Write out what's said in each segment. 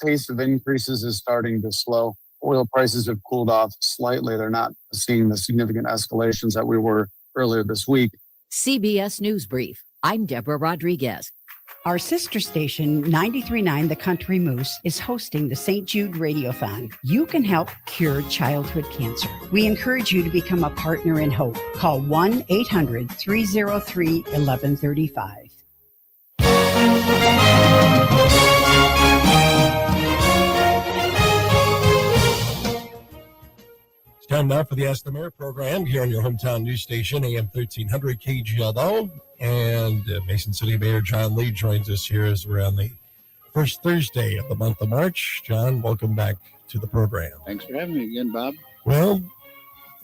pace of increases is starting to slow. Oil prices have cooled off slightly. They're not seeing the significant escalations that we were earlier this week. CBS News Brief. I'm Deborah Rodriguez. Our sister station, 93.9 The Country Moose, is hosting the St. Jude Radiothon. You can help cure childhood cancer. We encourage you to become a partner in hope. Call 1-800-303-1135. It's time now for the Ask the Mayor program here on your hometown news station, AM 1300 KGLO. And Mason City Mayor John Lee joins us here as we're on the first Thursday of the month of March. John, welcome back to the program. Thanks for having me again, Bob. Well,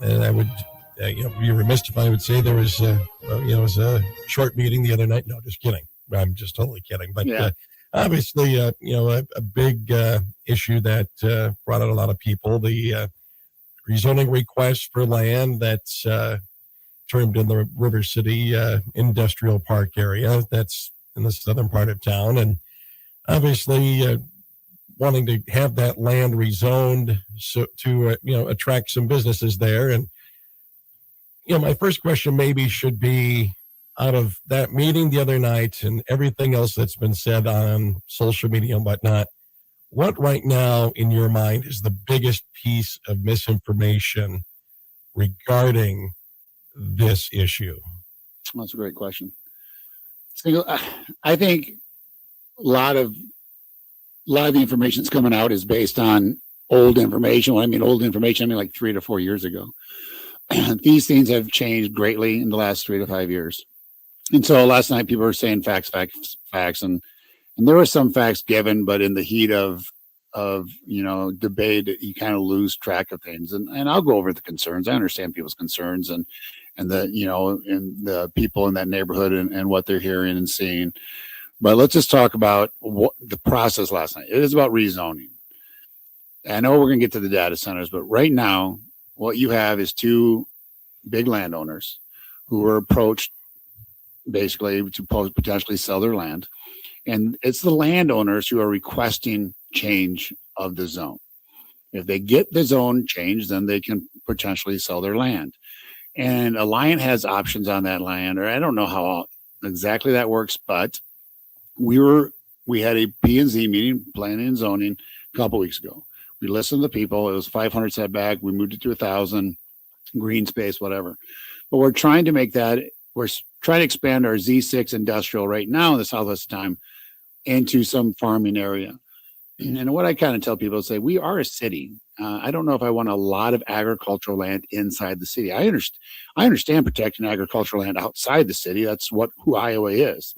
and I would, be remiss if I would say there was, it was a short meeting the other night. No, just kidding. I'm just totally kidding. But obviously, a big issue that brought out a lot of people. The rezoning request for land that's termed in the River City Industrial Park area. That's in the southern part of town. And obviously wanting to have that land rezoned to attract some businesses there. And, my first question maybe should be, out of that meeting the other night and everything else that's been said on social media and whatnot, what right now in your mind is the biggest piece of misinformation regarding this issue? That's a great question. So, I think a lot of the information that's coming out is based on old information. When I mean old information, I mean like 3 to 4 years ago. These things have changed greatly in the last 3 to 5 years. And so last night people were saying facts, and there were some facts given, but in the heat of debate, you kind of lose track of things. And I'll go over the concerns. I understand people's concerns and the people in that neighborhood and what they're hearing and seeing. But let's just talk about what the process last night. It is about rezoning. I know we're going to get to the data centers, but right now, what you have is two big landowners who were approached basically to potentially sell their land. And it's the landowners who are requesting change of the zone. If they get the zone changed, then they can potentially sell their land. And Alliant has options on that land, or I don't know how exactly that works, but we had a P&Z meeting, planning and zoning, a couple weeks ago. We listened to the people. It was 500 setback. We moved it to 1,000, green space, whatever. But we're trying to make that, we're trying to expand our Z6 industrial right now in the southwest time into some farming area. And what I kind of tell people is say, we are a city. I don't know if I want a lot of agricultural land inside the city. I understand protecting agricultural land outside the city. That's who Iowa is.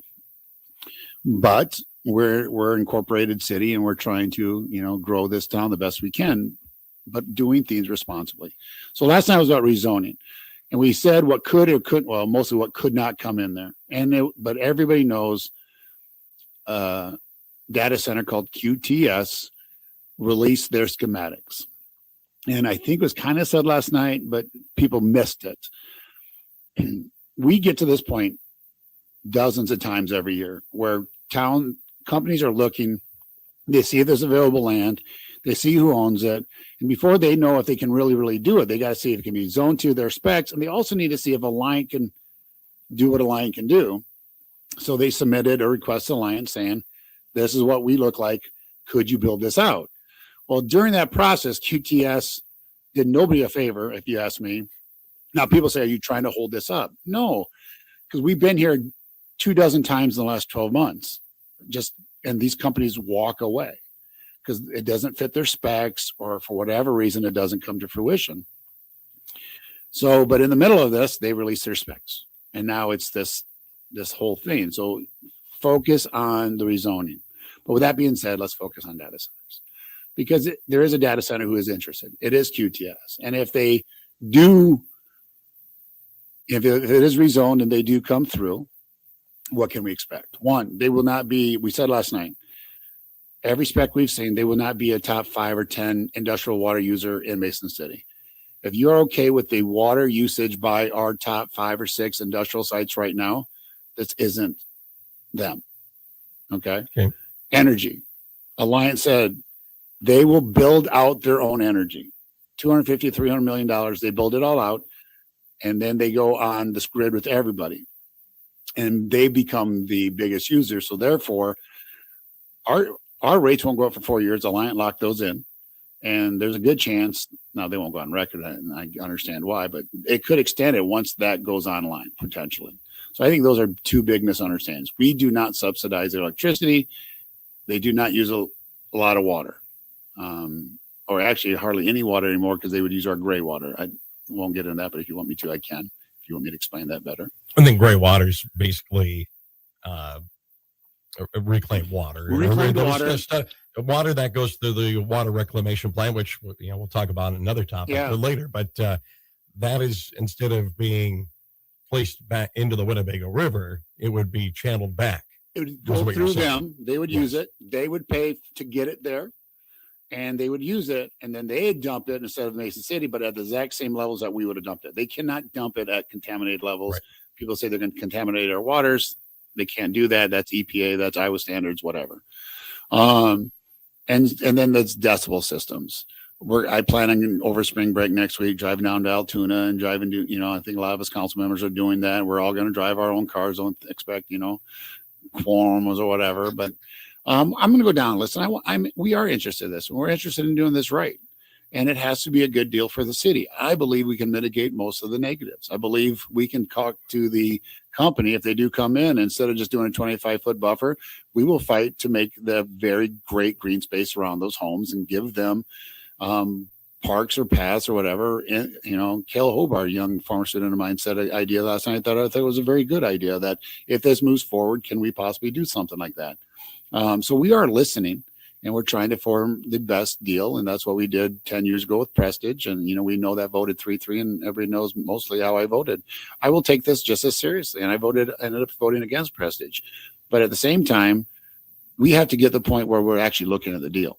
But we're an incorporated city, and we're trying to, grow this town the best we can, but doing things responsibly. So last night was about rezoning, and we said what could or couldn't, well, mostly what could not come in there. But everybody knows data center called QTS released their schematics. And I think it was kind of said last night, but people missed it. We get to this point dozens of times every year where town companies are looking, they see if there's available land, they see who owns it, and before they know if they can really do it, they got to see if it can be zoned to their specs, and they also need to see if Alliant can do what Alliant can do. So they submitted a request to Alliant saying, this is what we look like, could you build this out? Well, during that process, QTS did nobody a favor, if you ask me. Now, people say, are you trying to hold this up? No, because we've been here 24 times in the last 12 months. And these companies walk away because it doesn't fit their specs, or for whatever reason, it doesn't come to fruition. So, but in the middle of this, they release their specs. And now it's this whole thing. So focus on the rezoning. But with that being said, let's focus on data centers, because there is a data center who is interested. It is QTS. And if it is rezoned and they do come through, what can we expect? One, they will not be, we said last night, every spec we've seen, they will not be a top 5 or 10 industrial water user in Mason City. If you're okay with the water usage by our top 5 or 6 industrial sites right now, this isn't them. Okay. Energy. Alliant said They will build out their own energy. $250, $300 million. They build it all out. And then they go on this grid with everybody. And they become the biggest user. So therefore, our rates won't go up for 4 years. Alliant locked those in. And there's a good chance, now they won't go on record, and I understand why, but it could extend it once that goes online, potentially. So I think those are two big misunderstandings. We do not subsidize electricity. They do not use a lot of water, or actually hardly any water anymore, because they would use our gray water. I won't get into that, but if you want me to, I can. If you want me to explain that better. I think gray water is basically reclaimed water. Reclaimed water. Water that goes through the water reclamation plant, which we'll talk about in another topic later. But that is, instead of being placed back into the Winnebago River, it would be channeled back. It would go through them. They would use it. They would pay to get it there, and they would use it, and then they'd dump it instead of Mason City, but at the exact same levels that we would have dumped it. They cannot dump it at contaminated levels. Right. People say they're going to contaminate our waters. They can't do that. That's EPA. That's Iowa standards. Whatever. And then there's decibel systems. I plan on over spring break next week, driving down to Altoona and driving to, I think a lot of us council members are doing that. We're all going to drive our own cars. Don't expect, quorums or whatever. But I'm going to go down. Listen, we are interested in this. We're interested in doing this right. And it has to be a good deal for the city. I believe we can mitigate most of the negatives. I believe we can talk to the company if they do come in. Instead of just doing a 25-foot buffer, we will fight to make the very great green space around those homes and give them parks or paths or whatever. And, Kel Hobart, a young former student of mine, said an idea last night that I thought was a very good idea, that if this moves forward, can we possibly do something like that? So we are listening. And we're trying to form the best deal. And that's what we did 10 years ago with Prestige. And, we know that voted 3-3, and everybody knows mostly how I voted. I will take this just as seriously. And I ended up voting against Prestige. But at the same time, we have to get to the point where we're actually looking at the deal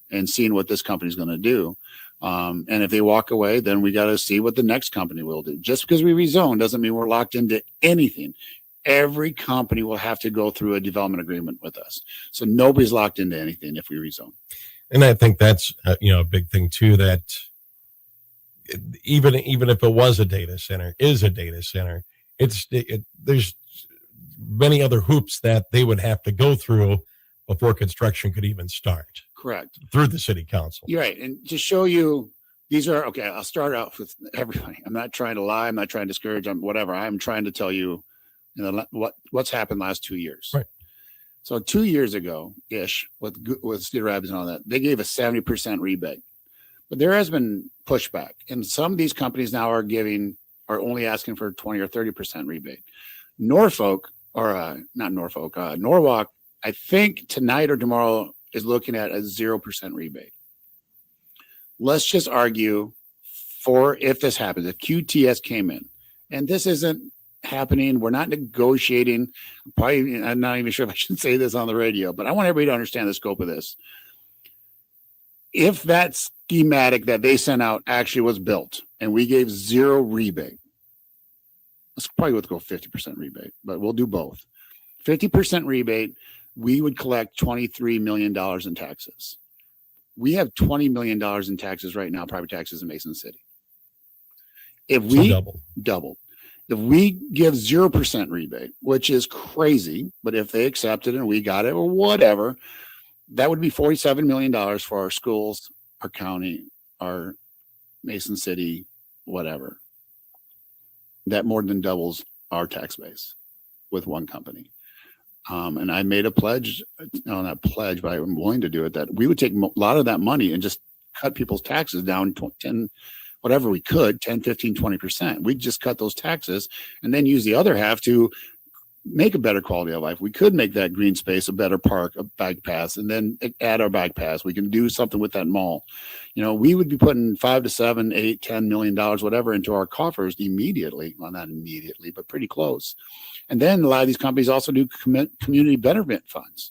and seeing what this company is going to do. And if they walk away, then we got to see what the next company will do. Just because we rezone doesn't mean we're locked into anything. Every company will have to go through a development agreement with us. So nobody's locked into anything if we rezone. And I think that's, a big thing too, that even if it was a data center, there's many other hoops that they would have to go through before construction could even start. Correct. Through the city council. You're right. And to show you, I'll start out with everybody. I'm not trying to lie. I'm not trying to discourage. Whatever. I'm trying to tell you, what's happened last 2 years. Right. So 2 years ago ish with Cedar Rapids and all that, they gave a 70% rebate, but there has been pushback, and some of these companies now are only asking for 20 or 30% rebate. Norwalk, I think tonight or tomorrow is looking at a 0% rebate. Let's just argue for, if this happens, if QTS came in, and this isn't happening, we're not negotiating. I'm not even sure if I should say this on the radio, but I want everybody to understand the scope of this. If that schematic that they sent out actually was built and we gave 0 rebate, let's probably go 50% rebate, but we'll do both. 50% rebate, we would collect $23 million in taxes. We have $20 million in taxes right now, private taxes in Mason City. If we double. If we give 0% rebate, which is crazy, but if they accept it and we got it or whatever, that would be $47 million for our schools, our county, our Mason City, whatever. That more than doubles our tax base with one company. And I made a pledge, not pledge, but I'm willing to do it, that we would take a lot of that money and just cut people's taxes down 10, whatever we could, 10, 15, 20%. We'd just cut those taxes and then use the other half to make a better quality of life. We could make that green space a better park, a bike path, and then add our bike paths. We can do something with that mall. We would be putting $5 to $7, $8, $10 million, whatever, into our coffers immediately. Well, not immediately, but pretty close. And then a lot of these companies also do community betterment funds,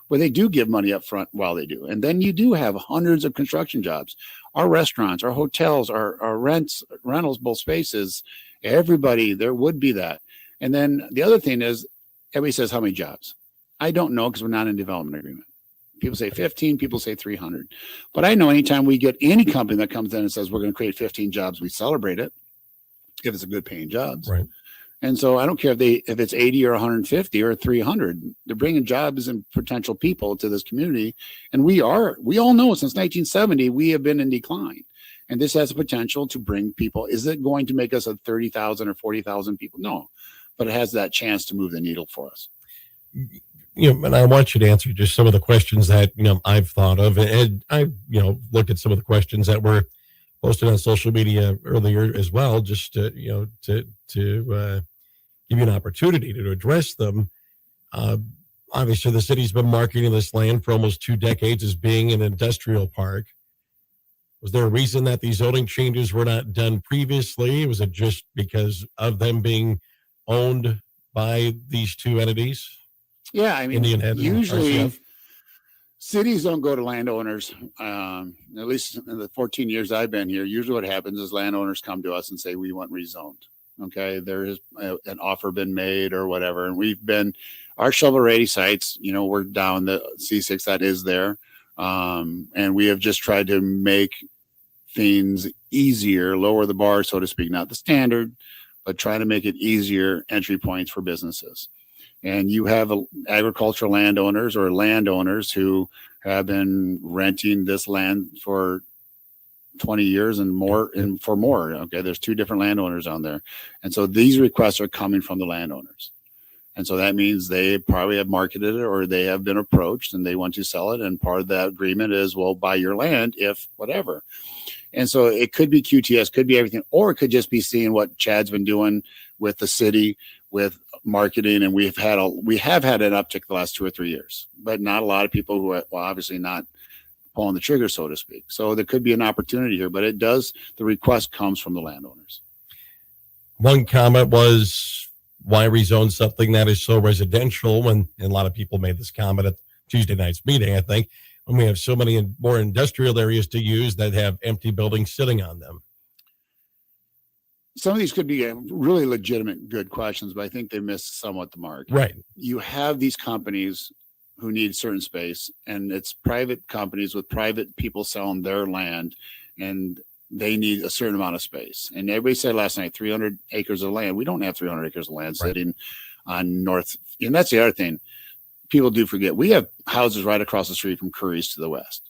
where they do give money up front while they do. And then you do have hundreds of construction jobs. Our restaurants, our hotels, our rentals, both spaces, everybody, there would be that. And then the other thing is, everybody says, how many jobs? I don't know, because we're not in development agreement. People say 15, people say 300. But I know anytime we get any company that comes in and says we're going to create 15 jobs, we celebrate it if it's a good paying jobs. Right. And so I don't care if it's 80 or 150 or 300, they're bringing jobs and potential people to this community. And we all know since 1970, we have been in decline. And this has the potential to bring people. Is it going to make us a 30,000 or 40,000 people? No, but it has that chance to move the needle for us. And I want you to answer just some of the questions that, I've thought of. And I, looked at some of the questions that were posted on social media earlier as well, just to give you an opportunity to address them. Obviously, the city's been marketing this land for almost 2 decades as being an industrial park. Was there a reason that these zoning changes were not done previously? Was it just because of them being owned by these two entities? Yeah, I mean, Indian Head and usually RCF? cities don't go to landowners. At least in the 14 years I've been here, usually what happens is landowners come to us and say, we want rezoned. Okay, there is an offer been made or whatever. And our shovel-ready sites, we're down the C6 that is there. And we have just tried to make things easier, lower the bar, so to speak, not the standard, but try to make it easier entry points for businesses. And you have agricultural landowners or landowners who have been renting this land for 20 years and more, and for more. Okay, there's 2 different landowners on there. And so these requests are coming from the landowners. And so that means they probably have marketed it or they have been approached and they want to sell it. And part of that agreement is, well, buy your land if whatever. And so it could be QTS, could be everything, or it could just be seeing what Chad's been doing with the city, with marketing. And we have had an uptick the last 2 or 3 years, but not a lot of people who are, well, obviously not pulling the trigger, so to speak. So there could be an opportunity here, but the request comes from the landowners. One comment was, why rezone something that is so residential? And a lot of people made this comment at Tuesday night's meeting, I think, when we have so many more industrial areas to use that have empty buildings sitting on them. Some of these could be really legitimate, good questions, but I think they miss somewhat the mark. Right. You have these companies who need certain space, and it's private companies with private people selling their land, and they need a certain amount of space. And everybody said last night, 300 acres of land. We don't have 300 acres of land sitting on North. And that's the other thing people do forget. We have houses right across the street from Curry's to the west.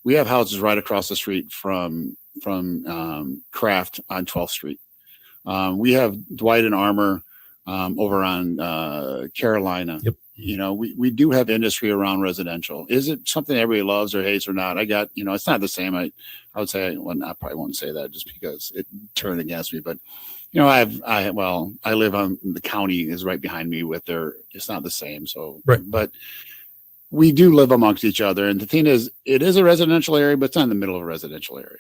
We have houses right across the street from Kraft on 12th Street. We have Dwight and Armour over on Carolina. Yep. We do have industry around residential. Is it something everybody loves or hates or not? It's not the same. I would say, I probably won't say that just because it turned against me. But, I live on, the county is right behind me it's not the same. So, right. But we do live amongst each other. And the thing is, it is a residential area, but it's not in the middle of a residential area.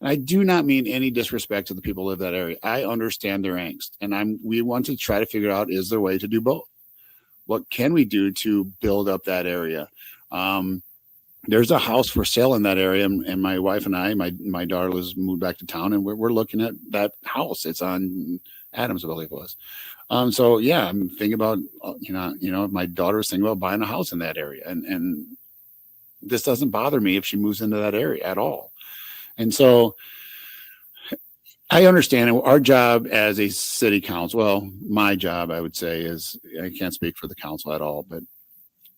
And I do not mean any disrespect to the people who live in that area. I understand their angst, and we want to try to figure out, is there a way to do both? What can we do to build up that area? There's a house for sale in that area, and my wife and I, my daughter has moved back to town, and we're looking at that house. It's on Adams, I believe it was. So yeah, I'm thinking about, my daughter was thinking about buying a house in that area, and this doesn't bother me if she moves into that area at all. And so I understand our job as a city council. Well, my job, I would say, is, I can't speak for the council at all, but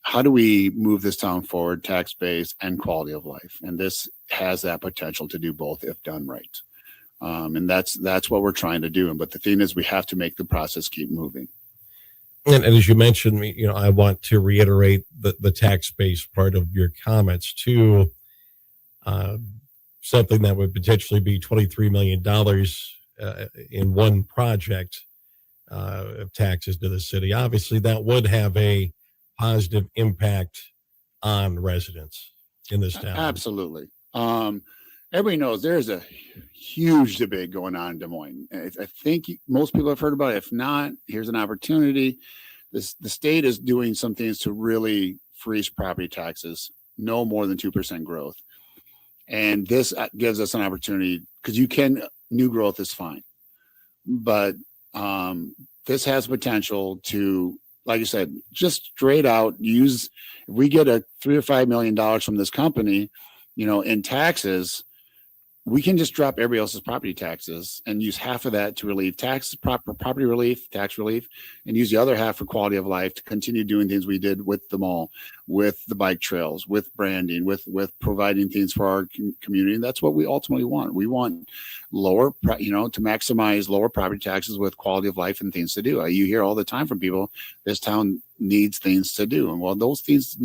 how do we move this town forward, tax base and quality of life? And this has that potential to do both if done right. And that's what we're trying to do. But the thing is, we have to make the process keep moving. And as you mentioned, I want to reiterate the tax base part of your comments too. Something that would potentially be $23 million in one project of taxes to the city. Obviously, that would have a positive impact on residents in this town. Absolutely. Everybody knows there's a huge debate going on in Des Moines. I think most people have heard about it. If not, here's an opportunity. The state is doing some things to really freeze property taxes, no more than 2% growth. And this gives us an opportunity, because new growth is fine, but this has potential to like you said, just straight out use, if we get a $3 or $5 million from this company, in taxes, we can just drop everybody else's property taxes and use half of that to relieve taxes, property relief, tax relief, and use the other half for quality of life to continue doing things we did with the mall, with the bike trails, with branding, with providing things for our community. That's what we ultimately want. We want lower, to maximize lower property taxes with quality of life and things to do. You hear all the time from people, this town needs things to do. And well, those things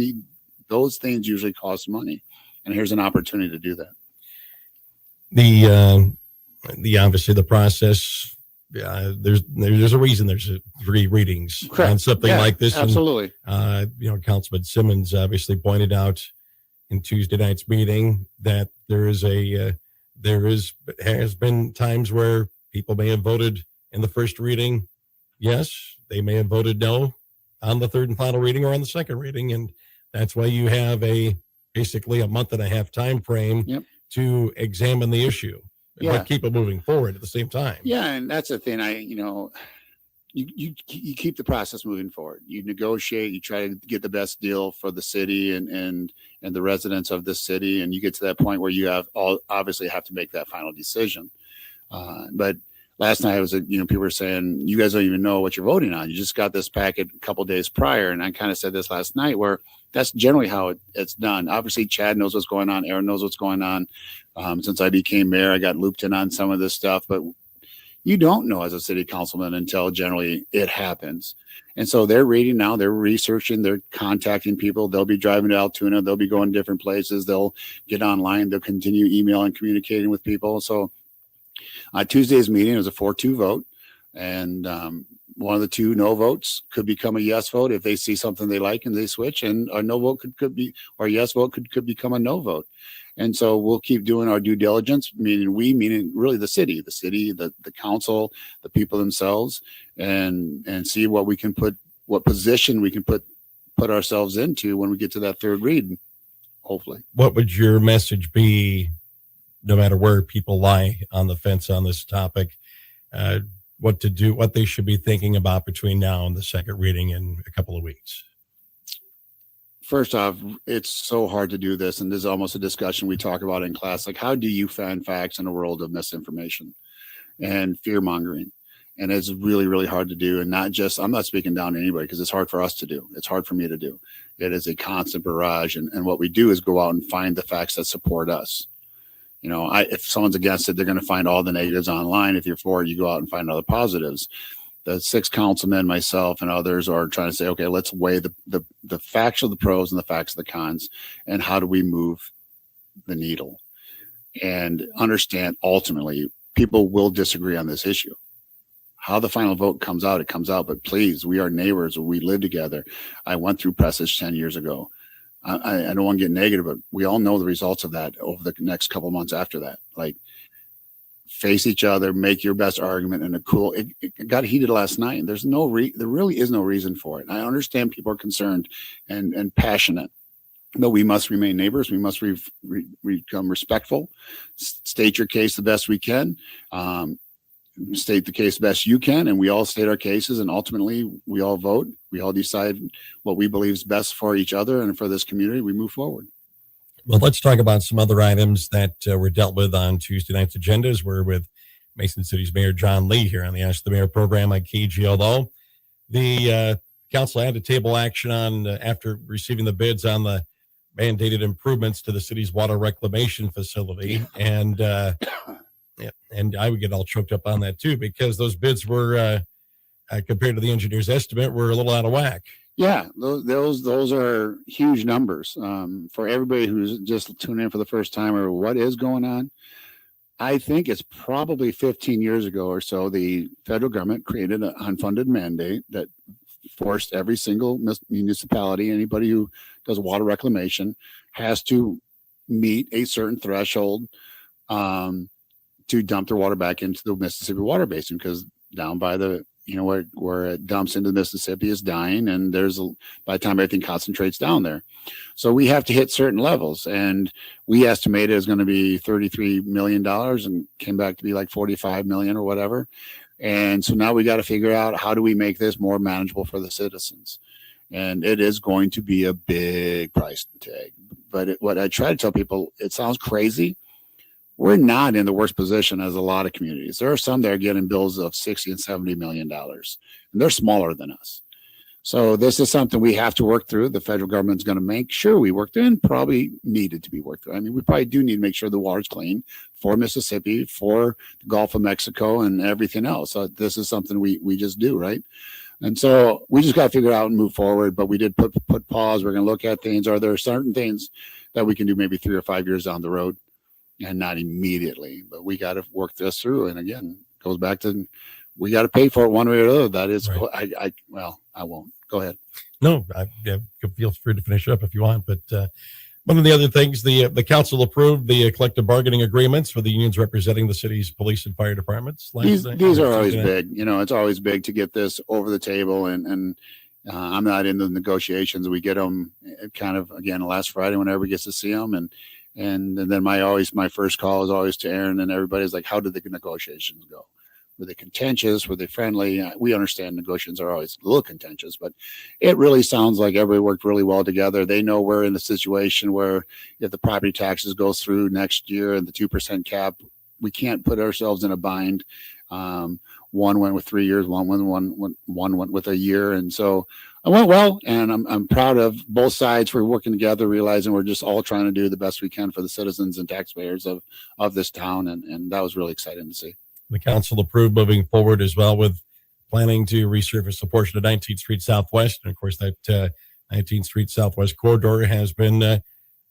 usually cost money. And here's an opportunity to do that. The obviously the process. There's a reason there's 3 readings on something like this. Absolutely. And, Councilman Simmons obviously pointed out in Tuesday night's meeting that has been times where people may have voted in the first reading yes, they may have voted no on the third and final reading or on the second reading, and that's why you have basically a month and a half time frame. Yep. To examine the issue, but keep it moving forward at the same time. Yeah, and that's the thing. You keep the process moving forward. You negotiate. You try to get the best deal for the city and the residents of the city, and you get to that point where you obviously have to make that final decision. But last night people were saying you guys don't even know what you're voting on. You just got this packet a couple days prior, and I kind of said this last night where. That's generally how it's done. Obviously, Chad knows what's going on. Aaron knows what's going on. Since I became mayor, I got looped in on some of this stuff, but you don't know as a city councilman until generally it happens. And so they're reading now, they're researching, they're contacting people. They'll be driving to Altoona. They'll be going different places. They'll get online. They'll continue emailing, communicating with people. So Tuesday's meeting was a 4-2 vote. And one of the 2 no votes could become a yes vote if they see something they like and they switch, and a no vote could be, or a yes vote could become a no vote. And so we'll keep doing our due diligence, meaning really the city, the council, the people themselves, and see what we can what position we can put ourselves into when we get to that third read, hopefully. What would your message be, no matter where people lie on the fence on this topic? What to do, what they should be thinking about between now and the second reading in a couple of weeks? First off, it's so hard to do this. And this is almost a discussion we talk about in class. Like, how do you find facts in a world of misinformation and fear mongering? And it's really, really hard to do. And I'm not speaking down to anybody because it's hard for us to do. It's hard for me to do. It is a constant barrage. And what we do is go out and find the facts that support us. If someone's against it, they're going to find all the negatives online. If you're for it, you go out and find all the positives. The 6 councilmen, myself, and others are trying to say, okay, let's weigh the facts of the pros and the facts of the cons, and how do we move the needle? And understand, ultimately, people will disagree on this issue. How the final vote comes out, it comes out. But please, we are neighbors. We live together. I went through Prestidge 10 years ago. I don't want to get negative, but we all know the results of that over the next couple of months after that. Like, face each other, make your best argument in a cool. It got heated last night. There really is no reason for it. I understand people are concerned and passionate, but we must remain neighbors. We must become respectful. State your case the best we can. State the case best you can, and we all state our cases, and ultimately we all vote. We all decide what we believe is best for each other and for this community. We move forward. Well, let's talk about some other items that were dealt with on Tuesday night's agendas. We're with Mason City's Mayor John Lee here on the Ask the Mayor program on KGLO. The council had to table action on after receiving the bids on the mandated improvements to the city's water reclamation facility, and I would get all choked up on that too, because those bids were compared to the engineer's estimate were a little out of whack. Yeah, those are huge numbers. For everybody who's just tuning in for the first time or what is going on, I think it's probably 15 years ago or so, the federal government created an unfunded mandate that forced every single municipality, anybody who does water reclamation, has to meet a certain threshold to dump their water back into the Mississippi water basin, because down by the where it dumps into the Mississippi is dying, and by the time everything concentrates down there. So we have to hit certain levels, and we estimated it was going to be $33 million and came back to be like 45 million or whatever. And so now we got to figure out how do we make this more manageable for the citizens. And it is going to be a big price tag. But what I try to tell people, it sounds crazy. We're not in the worst position as a lot of communities. There are some that are getting bills of $60 and $70 million, and they're smaller than us. So this is something we have to work through. The federal government's going to make sure we work through, and probably needed to be worked through. I mean, we probably do need to make sure the water's clean for Mississippi, for the Gulf of Mexico, and everything else. So this is something we just do, right? And so we just got to figure out and move forward. But we did put pause. We're going to look at things. Are there certain things that we can do maybe 3 or 5 years down the road, and not immediately? But we got to work this through. And again, it goes back to, we got to pay for it one way or the other. That is, right. I won't. Go ahead. No, feel free to finish up if you want. But one of the other things, the council approved the collective bargaining agreements for the unions representing the city's police and fire departments. These are always big. You know, it's always big to get this over the table. And I'm not in the negotiations. We get them kind of, again, last Friday whenever we get to see them. And then my first call is always to Aaron, and everybody's like, how did the negotiations go? Were they contentious? Were they friendly? We understand negotiations are always a little contentious, but it really sounds like everybody worked really well together. They know we're in a situation where if the property taxes go through next year and the 2% cap, we can't put ourselves in a bind. One went with 3 years, one went with a year. And so I went well, and I'm proud of both sides for working together, realizing we're just all trying to do the best we can for the citizens and taxpayers of this town. And that was really exciting to see. The council approved moving forward as well with planning to resurface a portion of 19th Street Southwest. And of course, that 19th Street Southwest corridor has been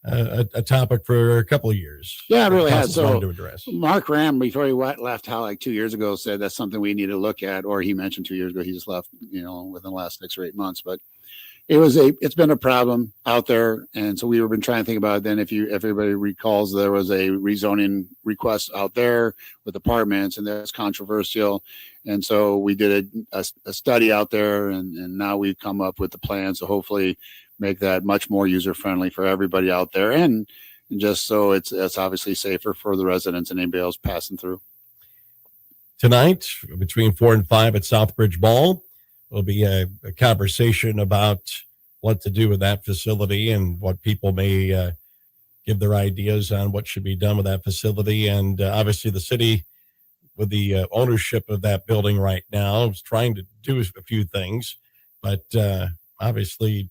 a topic for a couple of years. Yeah, it really has. So to address. Mark Ram, before he left like 2 years ago, said that's something we need to look at, or he mentioned 2 years ago. He just left, within the last 6 or 8 months. But it's been a problem out there. And so we've been trying to think about it. Then if everybody recalls, there was a rezoning request out there with apartments, and that's controversial. And so we did a study out there, and now we've come up with the plan. So hopefully make that much more user friendly for everybody out there. And just so it's obviously safer for the residents and anybody else passing through. Tonight, between 4 and 5 at Southbridge Mall, will be a conversation about what to do with that facility and what people may give their ideas on what should be done with that facility. And obviously the city, with the ownership of that building right now, is trying to do a few things. But obviously,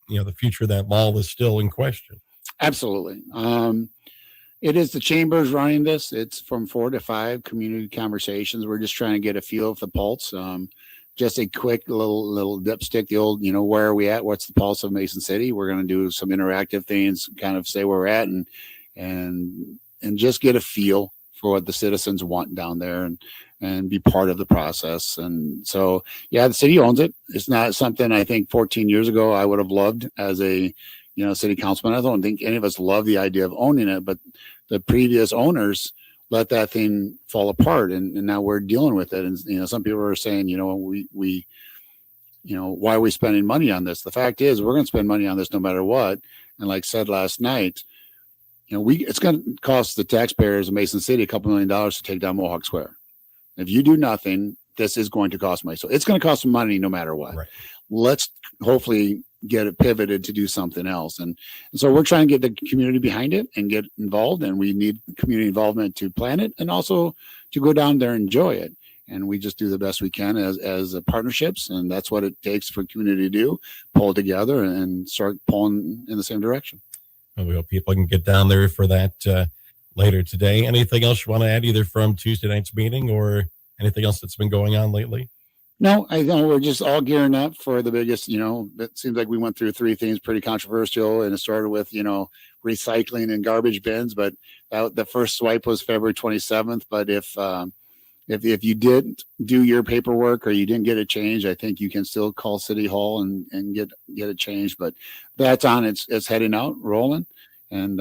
the future of that mall is still in question. Absolutely. It is the chambers running this. It's from 4 to 5 community conversations. We're just trying to get a feel of the pulse. Just a quick little dipstick, the old, where are we at? What's the pulse of Mason City? We're going to do some interactive things, kind of say where we're at, and just get a feel for what the citizens want down there, and be part of the process. And so, yeah, the city owns it. It's not something I think 14 years ago I would have loved as a, city councilman. I don't think any of us love the idea of owning it, but the previous owners let that thing fall apart, and now we're dealing with it. And some people are saying, we why are we spending money on this? The fact is, we're going to spend money on this no matter what. And like said last night, it's going to cost the taxpayers of Mason City $2 million to take down Mohawk Square. If you do nothing, this is going to cost money. So it's going to cost some money no matter what. Right. Let's hopefully get it pivoted to do something else. And so we're trying to get the community behind it and get involved, and we need community involvement to plan it and also to go down there and enjoy it. And we just do the best we can as partnerships. And that's what it takes for community to do, pull together and start pulling in the same direction. Well, we hope people can get down there for that later today. Anything else you want to add, either from Tuesday night's meeting or anything else that's been going on lately? No, I know we're just all gearing up for the biggest, it seems like we went through 3 things pretty controversial, and it started with, recycling and garbage bins, but the first swipe was February 27th. But if you didn't do your paperwork or you didn't get it changed, I think you can still call City Hall and get it changed. But that's on, it's heading out, rolling. And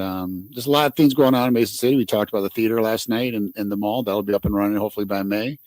there's a lot of things going on in Mason City. We talked about the theater last night and the mall. That'll be up and running hopefully by May.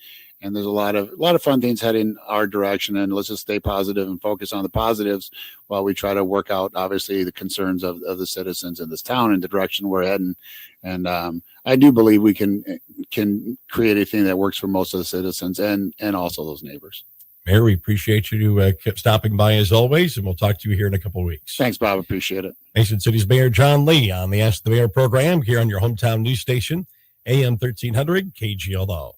And there's a lot of fun things heading our direction. And let's just stay positive and focus on the positives while we try to work out, obviously, the concerns of the citizens in this town and the direction we're heading. And I do believe we can can create a thing that works for most of the citizens and also those neighbors. Mayor, we appreciate you stopping by as always, and we'll talk to you here in a couple of weeks. Thanks, Bob. Appreciate it. Mason City's Mayor John Lee on the Ask the Mayor program here on your hometown news station, AM 1300 KGLO.